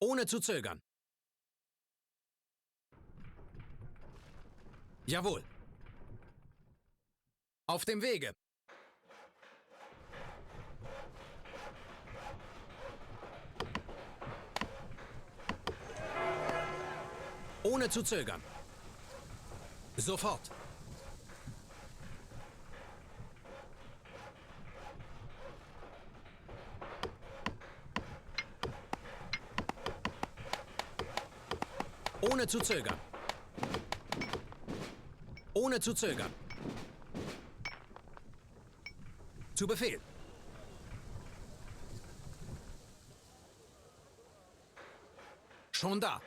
Ohne zu zögern. Jawohl. Auf dem Wege. Ohne zu zögern. Sofort. Ohne zu zögern. Ohne zu zögern. Zu Befehl. Schon da.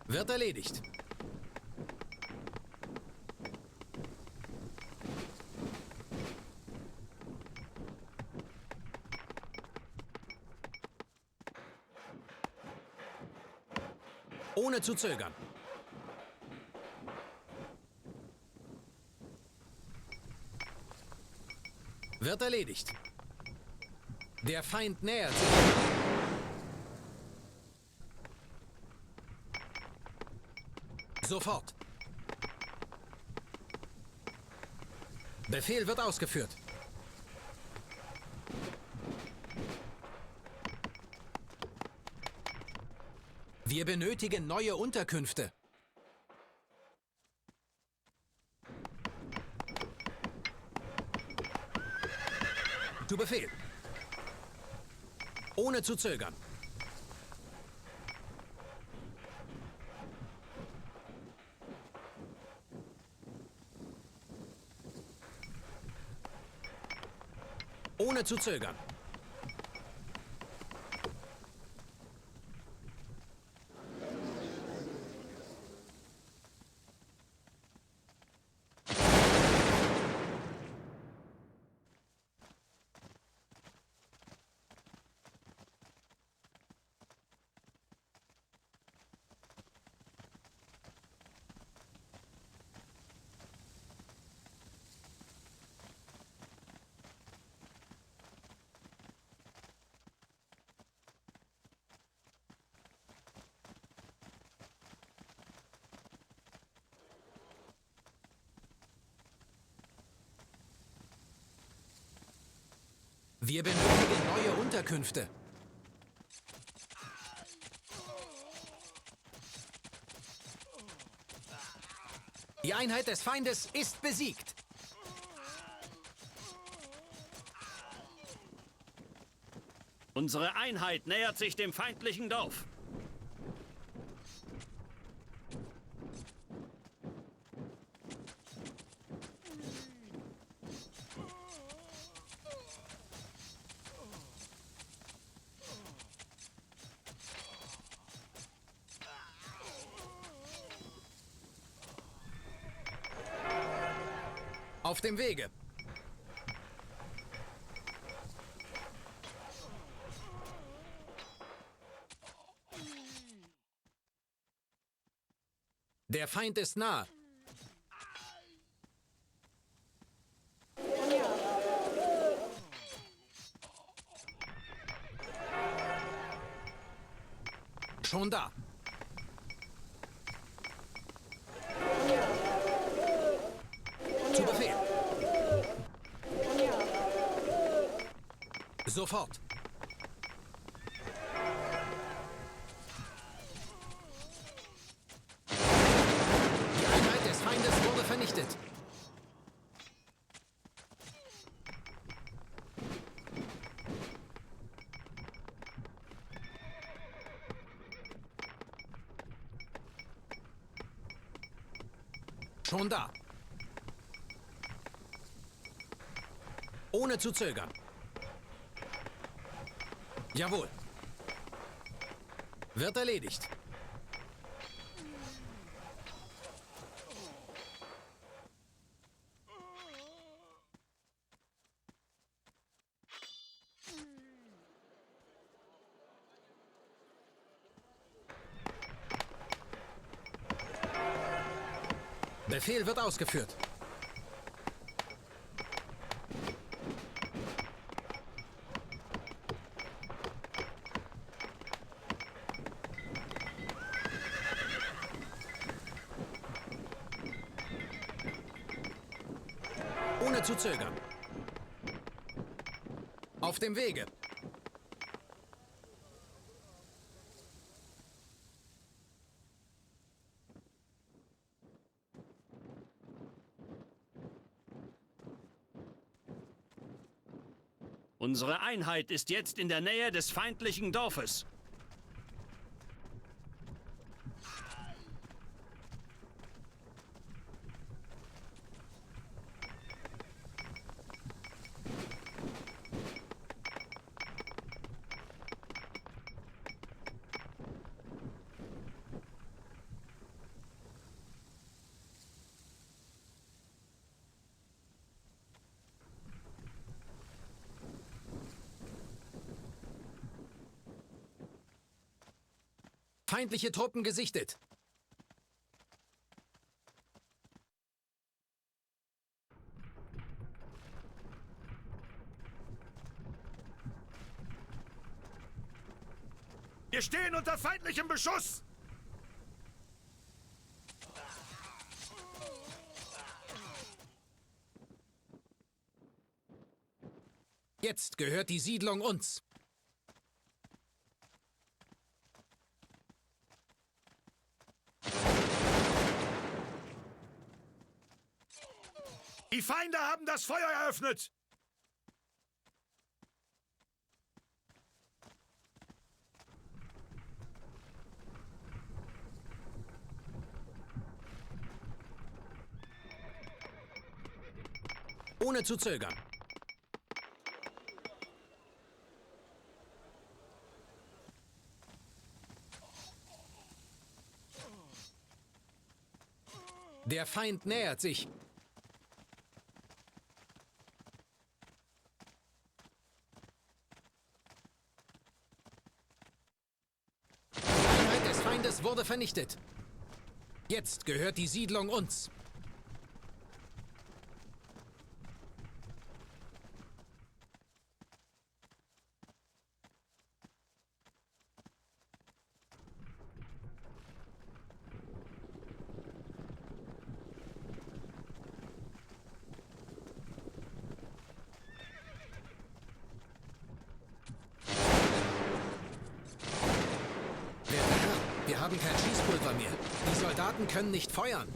Wird erledigt. Ohne zu zögern. Wird erledigt. Der Feind nähert sich. Sofort. Befehl wird ausgeführt. Wir benötigen neue Unterkünfte. Zu Befehl. Ohne zu zögern. Ohne zu zögern. Wir benötigen neue Unterkünfte. Die Einheit des Feindes ist besiegt. Unsere Einheit nähert sich dem feindlichen Dorf. Auf dem Wege. Der Feind ist nah. Schon da. Zu Befehl. Sofort. Die Einheit des Feindes wurde vernichtet. Schon da. Ohne zu zögern. Jawohl. Wird erledigt. Befehl wird ausgeführt. Ohne zu zögern. Auf dem Wege. Unsere Einheit ist jetzt in der Nähe des feindlichen Dorfes. Feindliche Truppen gesichtet. Wir stehen unter feindlichem Beschuss! Jetzt gehört die Siedlung uns. Die Feinde haben das Feuer eröffnet! Ohne zu zögern. Der Feind nähert sich. Die Einheit des Feindes wurde vernichtet. Jetzt gehört die Siedlung uns. Wir haben kein Schießpulver mehr. Die Soldaten können nicht feuern.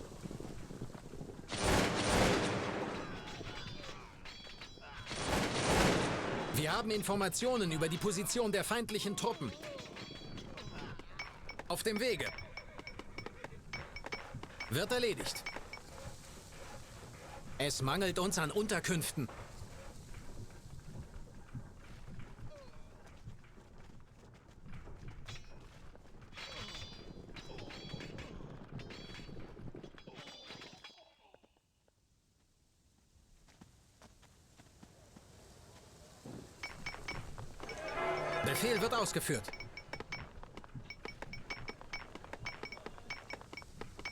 Wir haben Informationen über die Position der feindlichen Truppen. Auf dem Wege. Wird erledigt. Es mangelt uns an Unterkünften. Befehl wird ausgeführt.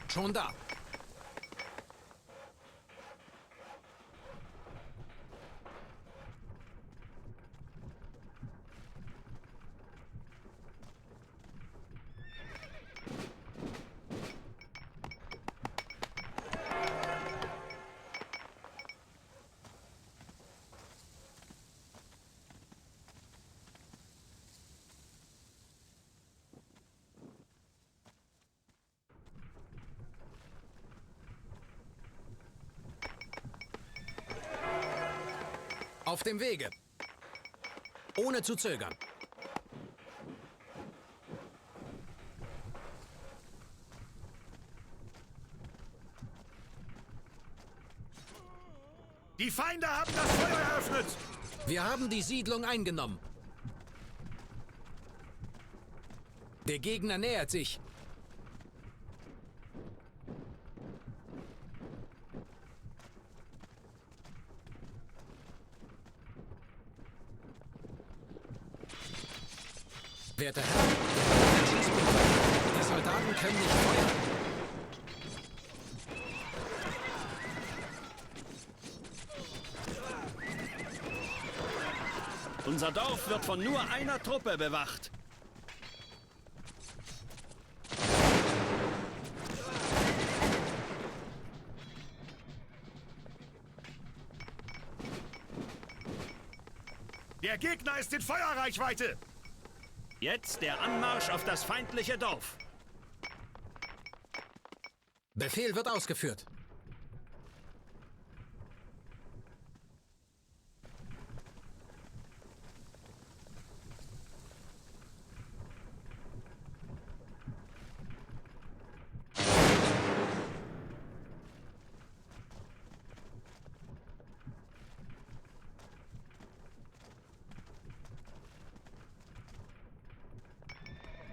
Schon da. Auf dem Wege. Ohne zu zögern. Die Feinde haben das Feuer eröffnet! Wir haben die Siedlung eingenommen. Der Gegner nähert sich. Werter Herr, die Soldaten können nicht feuern. Unser Dorf wird von nur einer Truppe bewacht. Der Gegner ist in Feuerreichweite! Jetzt der Anmarsch auf das feindliche Dorf. Befehl wird ausgeführt.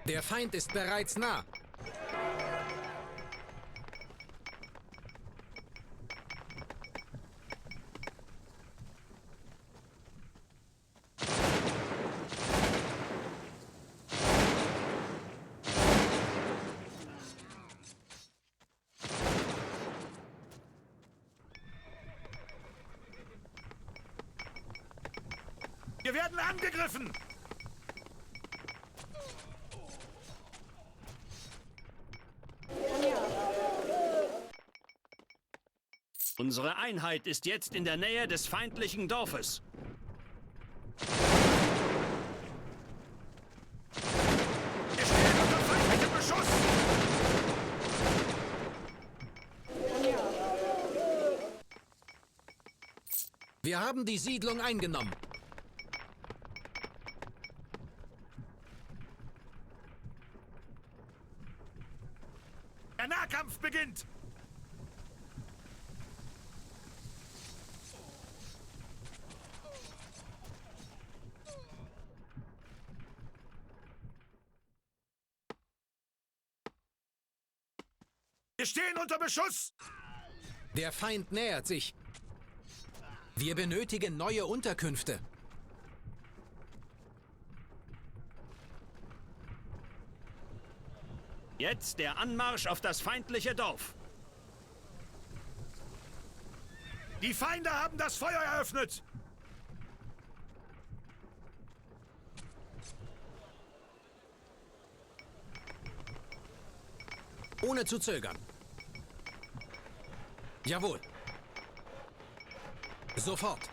Der Feind ist bereits nah. Wir werden angegriffen! Unsere Einheit ist jetzt in der Nähe des feindlichen Dorfes. Wir stehen unter feindlichem Beschuss! Wir haben die Siedlung eingenommen. Der Nahkampf beginnt! Wir stehen unter Beschuss! Der Feind nähert sich. Wir benötigen neue Unterkünfte. Jetzt der Anmarsch auf das feindliche Dorf. Die Feinde haben das Feuer eröffnet! Ohne zu zögern. Jawohl. Sofort.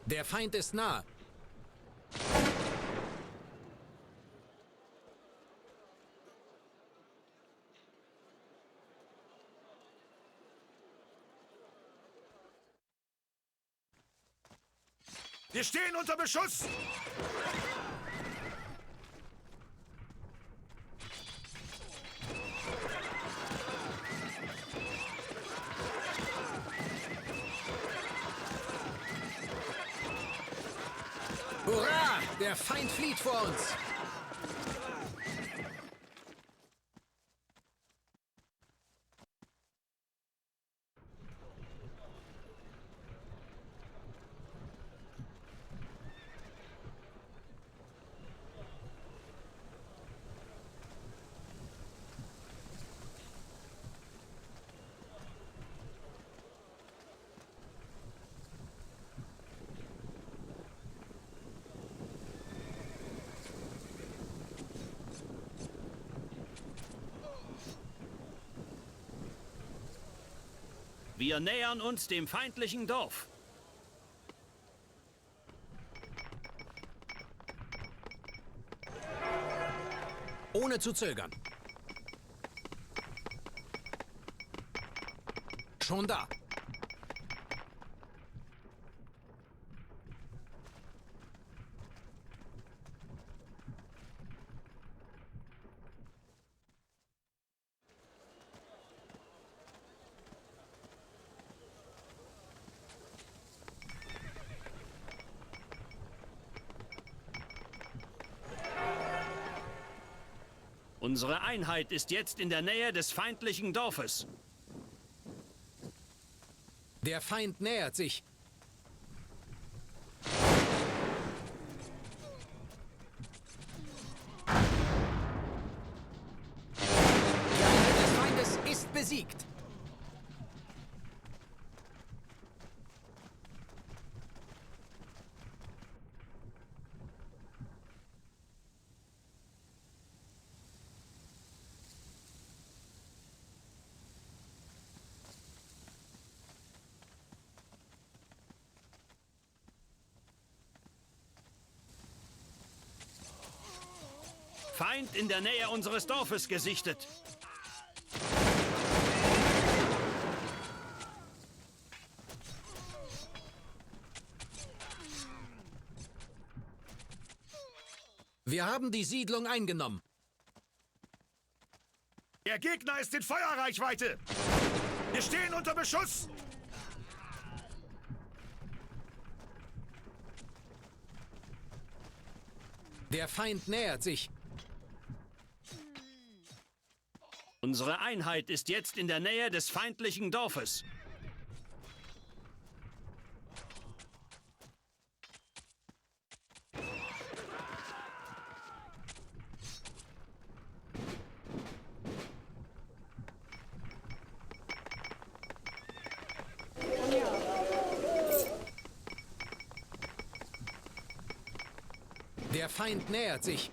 Der Feind ist nah. Wir stehen unter Beschuss! Hurra! Der Feind flieht vor uns. Wir nähern uns dem feindlichen Dorf. Ohne zu zögern. Schon da. Unsere Einheit ist jetzt in der Nähe des feindlichen Dorfes. Der Feind nähert sich. Die Einheit des Feindes ist besiegt. Feind in der Nähe unseres Dorfes gesichtet. Wir haben die Siedlung eingenommen. Der Gegner ist in Feuerreichweite. Wir stehen unter Beschuss. Der Feind nähert sich. Unsere Einheit ist jetzt in der Nähe des feindlichen Dorfes. Der Feind nähert sich.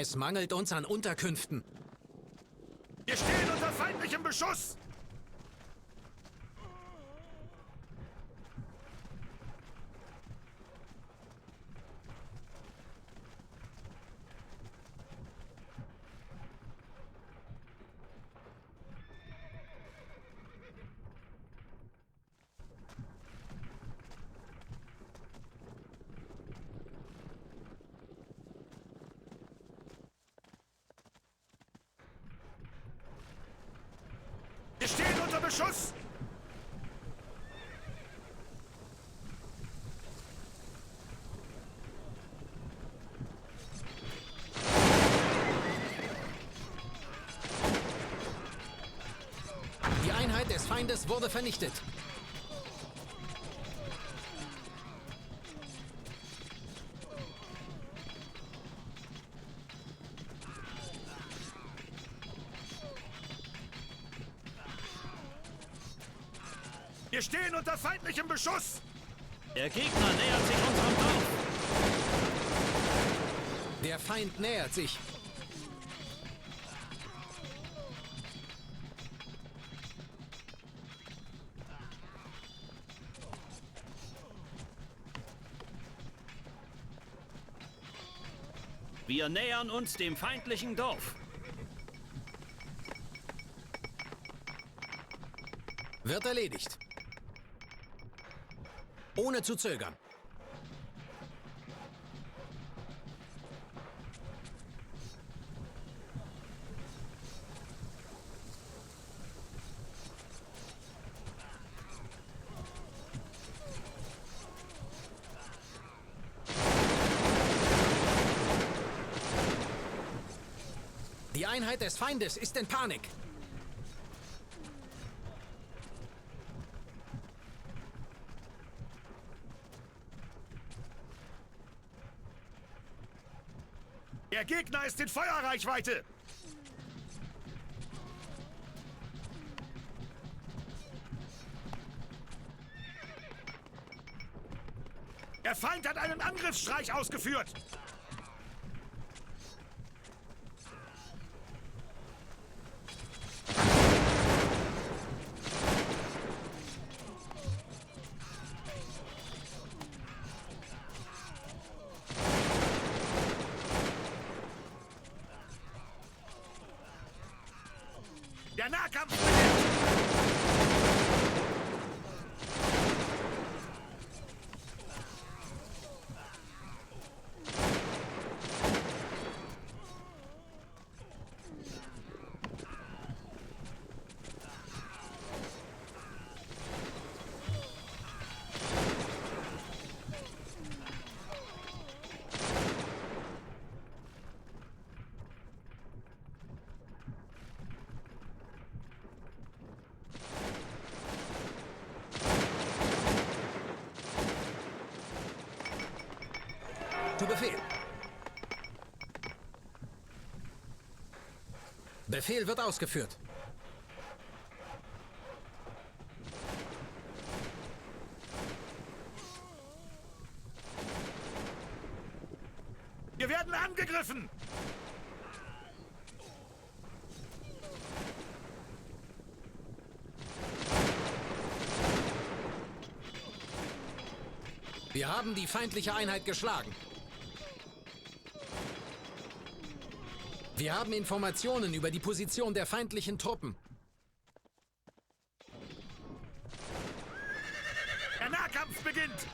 Es mangelt uns an Unterkünften. Wir stehen unter feindlichem Beschuss. Wir stehen unter Beschuss! Die Einheit des Feindes wurde vernichtet. Wir stehen unter feindlichem Beschuss! Der Gegner nähert sich unserem Dorf. Der Feind nähert sich. Wir nähern uns dem feindlichen Dorf. Wird erledigt. Ohne zu zögern. Die Einheit des Feindes ist in Panik. Der Gegner ist in Feuerreichweite! Der Feind hat einen Angriffsstreich ausgeführt. Der Nahkampf beginnt! Zu Befehl. Befehl wird ausgeführt. Wir werden angegriffen! Wir haben die feindliche Einheit geschlagen. Wir haben Informationen über die Position der feindlichen Truppen. Der Nahkampf beginnt!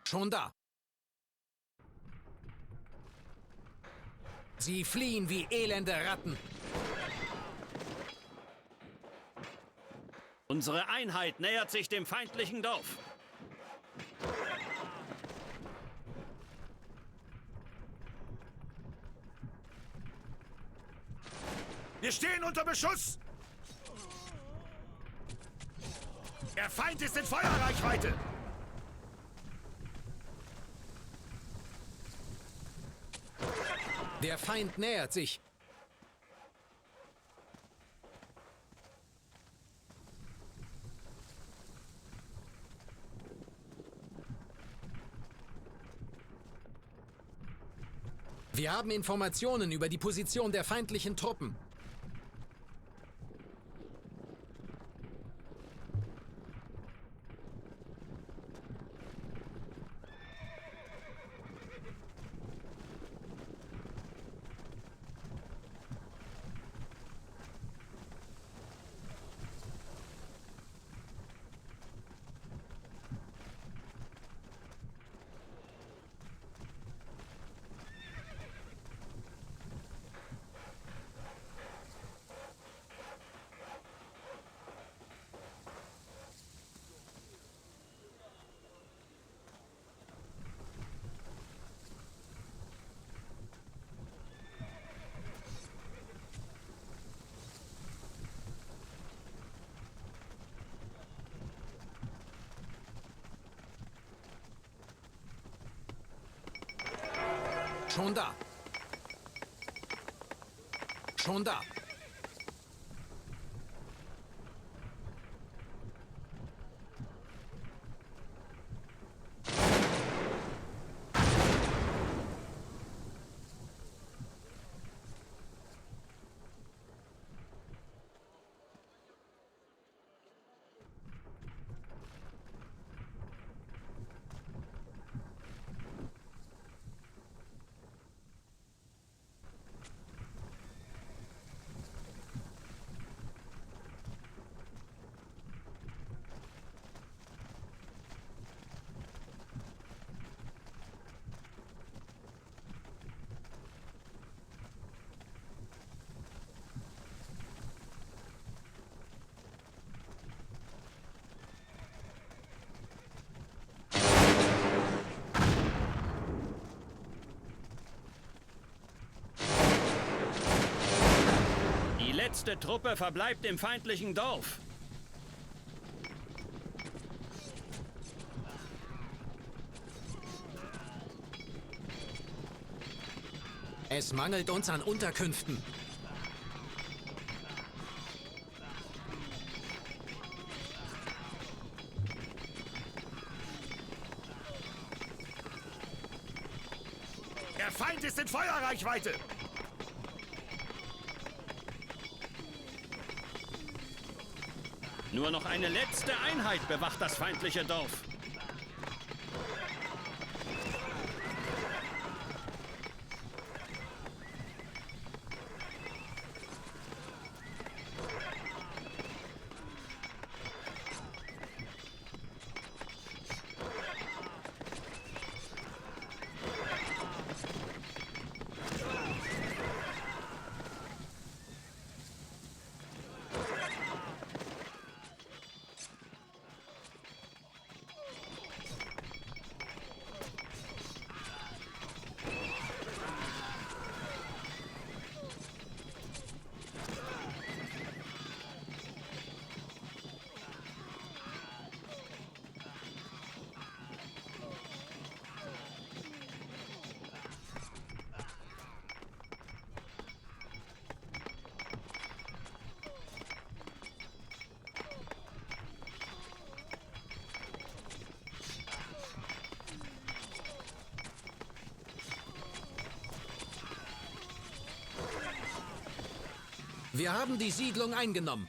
Schon da. Sie fliehen wie elende Ratten. Unsere Einheit nähert sich dem feindlichen Dorf. Wir stehen unter Beschuss! Der Feind ist in Feuerreichweite! Der Feind nähert sich. Wir haben Informationen über die Position der feindlichen Truppen. Schon da. Schon da. Die letzte Truppe verbleibt im feindlichen Dorf. Es mangelt uns an Unterkünften. ist in Feuerreichweite! Nur noch eine letzte Einheit bewacht das feindliche Dorf. Wir haben die Siedlung eingenommen.